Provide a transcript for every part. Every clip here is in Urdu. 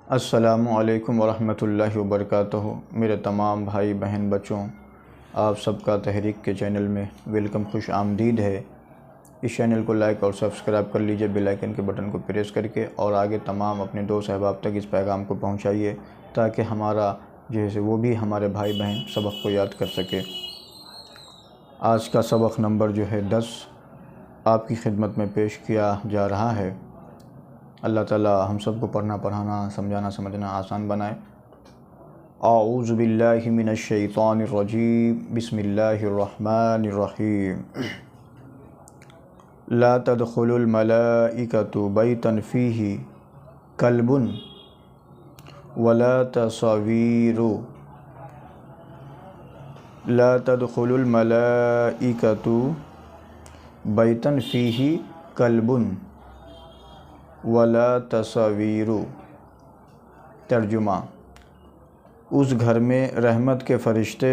السلام علیکم ورحمۃ اللہ وبرکاتہ۔ میرے تمام بھائی بہن بچوں، آپ سب کا تحریک کے چینل میں ویلکم، خوش آمدید ہے۔ اس چینل کو لائک اور سبسکرائب کر لیجئے بیل آئیکن کے بٹن کو پریس کر کے، اور آگے تمام اپنے دوست احباب تک اس پیغام کو پہنچائیے تاکہ ہمارا وہ بھی ہمارے بھائی بہن سبق کو یاد کر سکے۔ آج کا سبق نمبر 10 آپ کی خدمت میں پیش کیا جا رہا ہے۔ اللہ تعالی ہم سب کو پڑھنا، پڑھانا، سمجھانا، سمجھنا آسان بنائے۔ اعوذ باللہ من الشیطان الرجیم، بسم اللہ الرحمن الرحیم۔ لا تدخل الملائکۃ بیتا فیہ کلب ولا تصویر۔ لا تدخل الملائکۃ بیتا فیہ کلب ولا تصویر۔ ترجمہ: اس گھر میں رحمت کے فرشتے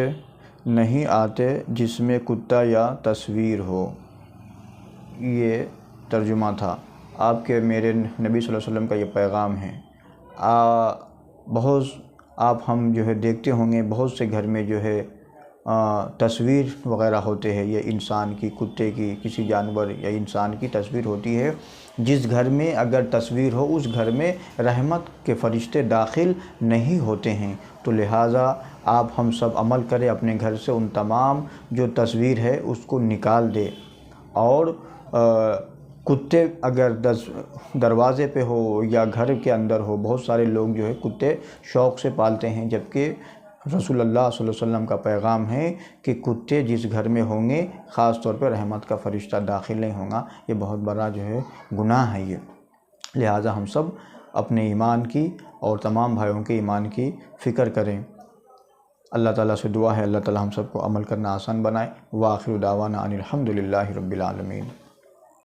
نہیں آتے جس میں کتا یا تصویر ہو۔ یہ ترجمہ تھا۔ آپ کے میرے نبی صلی اللہ علیہ وسلم کا یہ پیغام ہے۔ ہم دیکھتے ہوں گے بہت سے گھر میں تصویر وغیرہ ہوتے ہیں، یہ انسان کی، کتے کی، کسی جانور یا انسان کی تصویر ہوتی ہے۔ جس گھر میں اگر تصویر ہو اس گھر میں رحمت کے فرشتے داخل نہیں ہوتے ہیں، تو لہٰذا آپ ہم سب عمل کریں، اپنے گھر سے ان تمام جو تصویر ہے اس کو نکال دے۔ اور کتے اگر دروازے پہ ہو یا گھر کے اندر ہو، بہت سارے لوگ کتے شوق سے پالتے ہیں، جبکہ رسول اللہ صلی اللہ علیہ وسلم کا پیغام ہے کہ کتے جس گھر میں ہوں گے خاص طور پہ رحمت کا فرشتہ داخل نہیں ہوگا۔ یہ بہت بڑا گناہ ہے۔ لہٰذا ہم سب اپنے ایمان کی اور تمام بھائیوں کے ایمان کی فکر کریں۔ اللہ تعالیٰ سے دعا ہے اللہ تعالیٰ ہم سب کو عمل کرنا آسان بنائے۔ وآخر دعوانا ان الحمد للہ رب العالمین۔